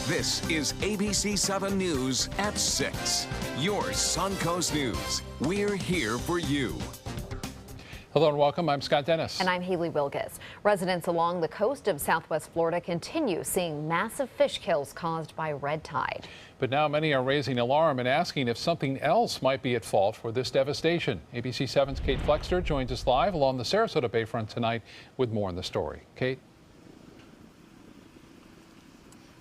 This is ABC7 News at 6. Your Suncoast News. We're here for you. Hello and welcome. I'm Scott Dennis. And I'm Haley Wilgus. Residents along the coast of Southwest Florida continue seeing massive fish kills caused by red tide. But now many are raising alarm and asking if something else might be at fault for this devastation. ABC7's Kate Flexter joins us live along the Sarasota Bayfront tonight with more on the story. Kate?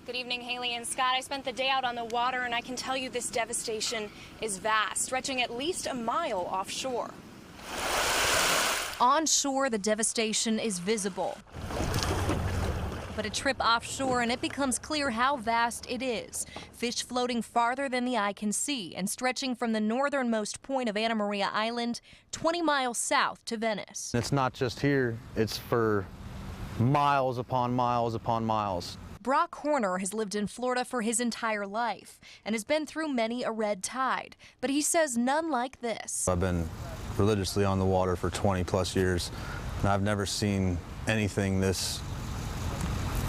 Good evening, Haley and Scott. I spent the day out on the water, and I can tell you this devastation is vast, stretching at least a mile offshore. Onshore, the devastation is visible. But a trip offshore and it becomes clear how vast it is. Fish floating farther than the eye can see and stretching from the northernmost point of Anna Maria Island 20 miles south to Venice. It's not just here, it's for miles upon miles upon miles. Brock Horner has lived in Florida for his entire life and has been through many a red tide, but he says none like this. I've been religiously on the water for 20 plus years, and I've never seen anything this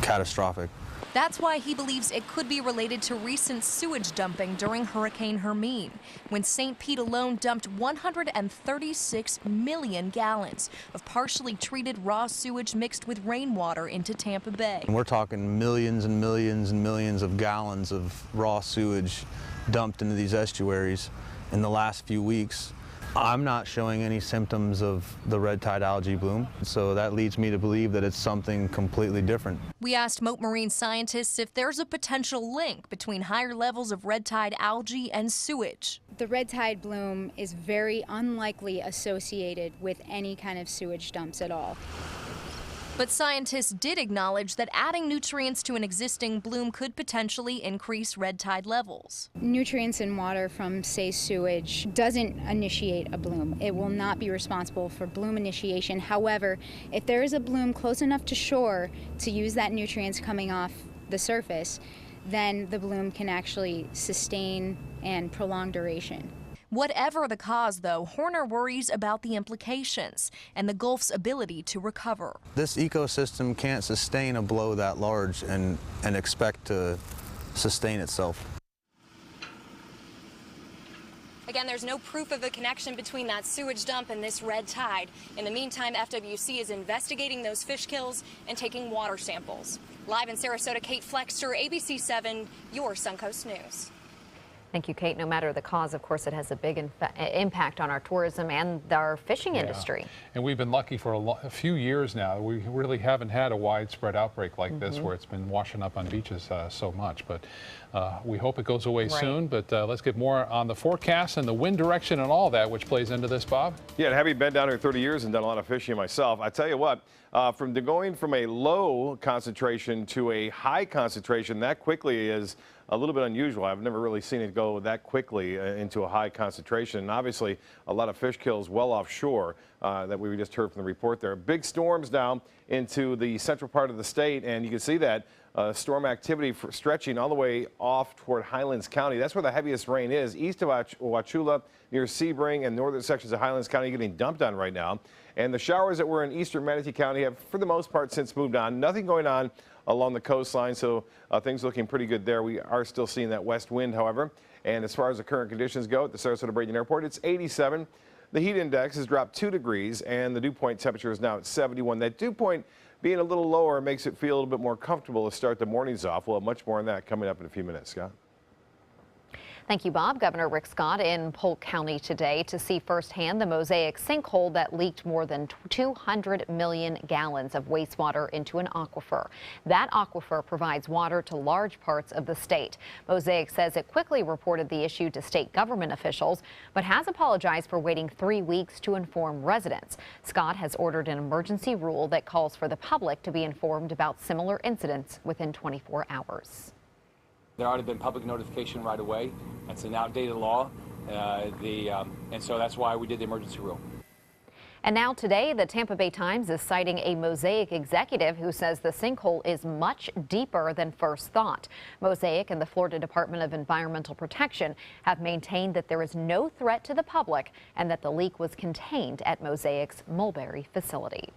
catastrophic. That's why he believes it could be related to recent sewage dumping during Hurricane Hermine, when St. Pete alone dumped 136 million gallons of partially treated raw sewage mixed with rainwater into Tampa Bay. And we're talking millions and millions and millions of gallons of raw sewage dumped into these estuaries in the last few weeks. I'm not showing any symptoms of the red tide algae bloom, so that leads me to believe that it's something completely different. We asked Mote marine scientists if there's a potential link between higher levels of red tide algae and sewage. The red tide bloom is very unlikely associated with any kind of sewage dumps at all. But scientists did acknowledge that adding nutrients to an existing bloom could potentially increase red tide levels. Nutrients in water from, say, sewage doesn't initiate a bloom. It will not be responsible for bloom initiation. However, if there is a bloom close enough to shore to use that nutrients coming off the surface, then the bloom can actually sustain and prolong duration. Whatever the cause, though, Horner worries about the implications and the Gulf's ability to recover. This ecosystem can't sustain a blow that large and expect to sustain itself. Again, there's no proof of a connection between that sewage dump and this red tide. In the meantime, FWC is investigating those fish kills and taking water samples. Live in Sarasota, Kate Flexter, ABC7, your Suncoast News. Thank you, Kate. No matter the cause, of course, it has a big impact on our tourism and our fishing industry. And we've been lucky for a few years now. We really haven't had a widespread outbreak like this where it's been washing up on beaches so much. But we hope it goes away soon. But let's get more on the forecast and the wind direction and all that, which plays into this, Bob. Yeah, and having been down here 30 years and done a lot of fishing myself, I tell you what, going from a low concentration to a high concentration that quickly is a little bit unusual. I've never really seen it go that quickly into a high concentration. And obviously, a lot of fish kills well offshore that we just heard from the report there. Big storms now into the central part of the state, and you can see that storm activity stretching all the way off toward Highlands County. That's where the heaviest rain is, east of Wauchula, near Sebring, and northern sections of Highlands County getting dumped on right now. And the showers that were in eastern Manatee County have, for the most part, since moved on. Nothing going on along the coastline, so things looking pretty good there. We are still seeing that west wind, however. And as far as the current conditions go at the Sarasota Braden Airport, it's 87. The heat index has dropped 2 degrees, and the dew point temperature is now at 71. That dew point being a little lower makes it feel a little bit more comfortable to start the mornings off. We'll have much more on that coming up in a few minutes. Scott? Thank you, Bob. Governor Rick Scott in Polk County today to see firsthand the Mosaic sinkhole that leaked more than 200 million gallons of wastewater into an aquifer. That aquifer provides water to large parts of the state. Mosaic says it quickly reported the issue to state government officials, but has apologized for waiting 3 weeks to inform residents. Scott has ordered an emergency rule that calls for the public to be informed about similar incidents within 24 hours. There ought to have been public notification right away. That's an outdated law, and so that's why we did the emergency rule. And now today, the Tampa Bay Times is citing a Mosaic executive who says the sinkhole is much deeper than first thought. Mosaic and the Florida Department of Environmental Protection have maintained that there is no threat to the public and that the leak was contained at Mosaic's Mulberry facility.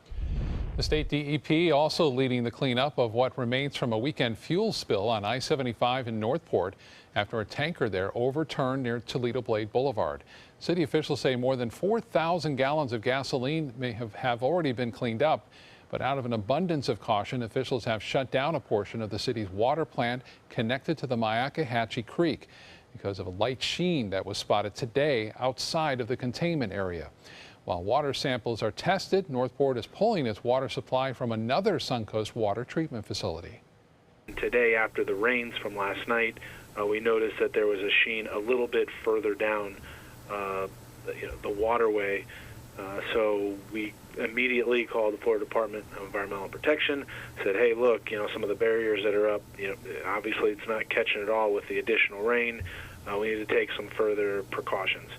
The state DEP also leading the cleanup of what remains from a weekend fuel spill on I-75 in Northport after a tanker there overturned near Toledo Blade Boulevard. City officials say more than 4,000 gallons of gasoline may have already been cleaned up. But out of an abundance of caution, officials have shut down a portion of the city's water plant connected to the Myakkahatchee Creek because of a light sheen that was spotted today outside of the containment area. While water samples are tested, Northport is pulling its water supply from another Suncoast water treatment facility. Today, after the rains from last night, we noticed that there was a sheen a little bit further down the waterway. So we immediately called the Florida Department of Environmental Protection, said, hey, look, some of the barriers that are up, obviously it's not catching it all with the additional rain. We need to take some further precautions.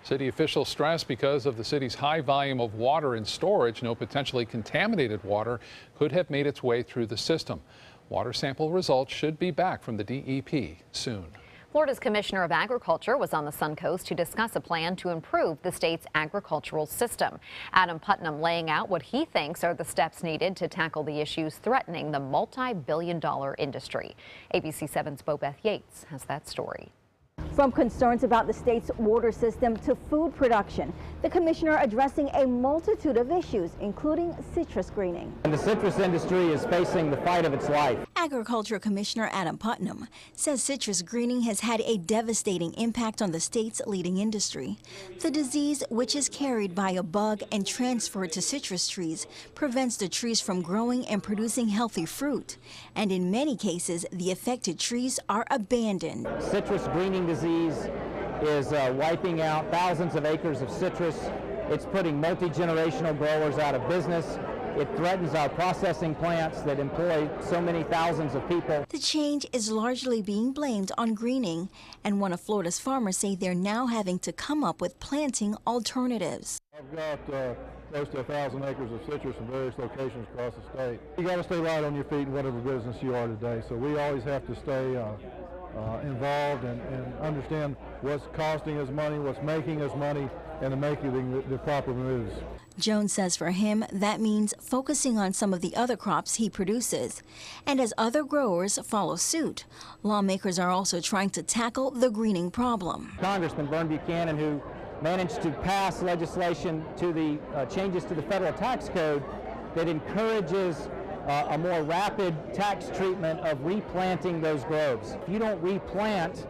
City officials stress because of the city's high volume of water in storage, no potentially contaminated water could have made its way through the system. Water sample results should be back from the DEP soon. Florida's Commissioner of Agriculture was on the Suncoast to discuss a plan to improve the state's agricultural system. Adam Putnam laying out what he thinks are the steps needed to tackle the issues threatening the multi-billion-dollar industry. ABC7's Bobeth Yates has that story. From concerns about the state's water system to food production, the commissioner addressing a multitude of issues, including citrus greening. And the citrus industry is facing the fight of its life. Agriculture Commissioner Adam Putnam says citrus greening has had a devastating impact on the state's leading industry. The disease, which is carried by a bug and transferred to citrus trees, prevents the trees from growing and producing healthy fruit. And in many cases, the affected trees are abandoned. Citrus greening disease is wiping out thousands of acres of citrus. It's putting multi-generational growers out of business. It threatens our processing plants that employ so many thousands of people. The change is largely being blamed on greening, and one of Florida's farmers say they're now having to come up with planting alternatives. I've got close to 1,000 acres of citrus in various locations across the state. You got to stay light on your feet in whatever business you are today, so we always have to stay involved and understand what's costing us money, what's making us money, and making the proper moves. Jones says for him, that means focusing on some of the other crops he produces. And as other growers follow suit, lawmakers are also trying to tackle the greening problem. Congressman Vern Buchanan, who managed to pass legislation to the changes to the federal tax code that encourages a more rapid tax treatment of replanting those groves. If you don't replant,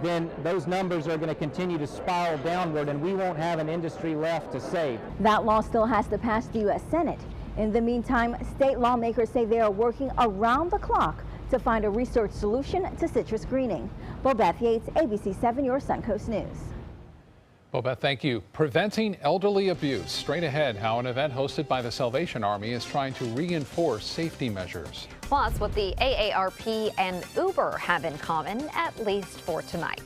then those numbers are going to continue to spiral downward and we won't have an industry left to save. That law still has to pass the U.S. Senate. In the meantime, state lawmakers say they are working around the clock to find a research solution to citrus greening. Bobeth Yates, ABC7, your Suncoast News. Bobeth, thank you. Preventing elderly abuse. Straight ahead, how an event hosted by the Salvation Army is trying to reinforce safety measures. Plus, what the AARP and Uber have in common, at least for tonight.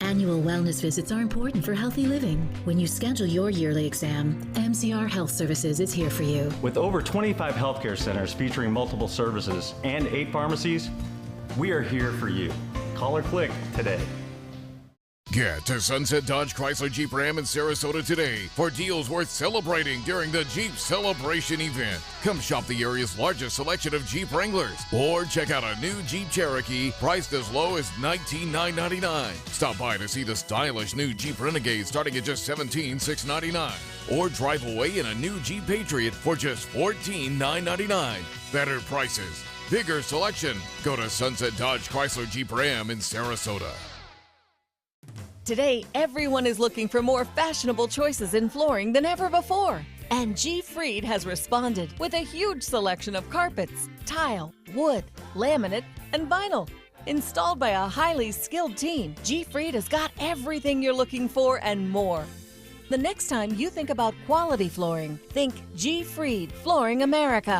Annual wellness visits are important for healthy living. When you schedule your yearly exam, MCR Health Services is here for you. With over 25 healthcare centers featuring multiple services and 8 pharmacies, we are here for you. Call or click today. Get to Sunset Dodge Chrysler Jeep Ram in Sarasota today for deals worth celebrating during the Jeep Celebration event. Come shop the area's largest selection of Jeep Wranglers or check out a new Jeep Cherokee priced as low as $19,999. Stop by to see the stylish new Jeep Renegade starting at just $17,699. Or drive away in a new Jeep Patriot for just $14,999. Better prices, bigger selection. Go to Sunset Dodge Chrysler Jeep Ram in Sarasota. Today, everyone is looking for more fashionable choices in flooring than ever before. And G. Fried has responded with a huge selection of carpets, tile, wood, laminate, and vinyl. Installed by a highly skilled team, G. Fried has got everything you're looking for and more. The next time you think about quality flooring, think G. Fried Flooring America.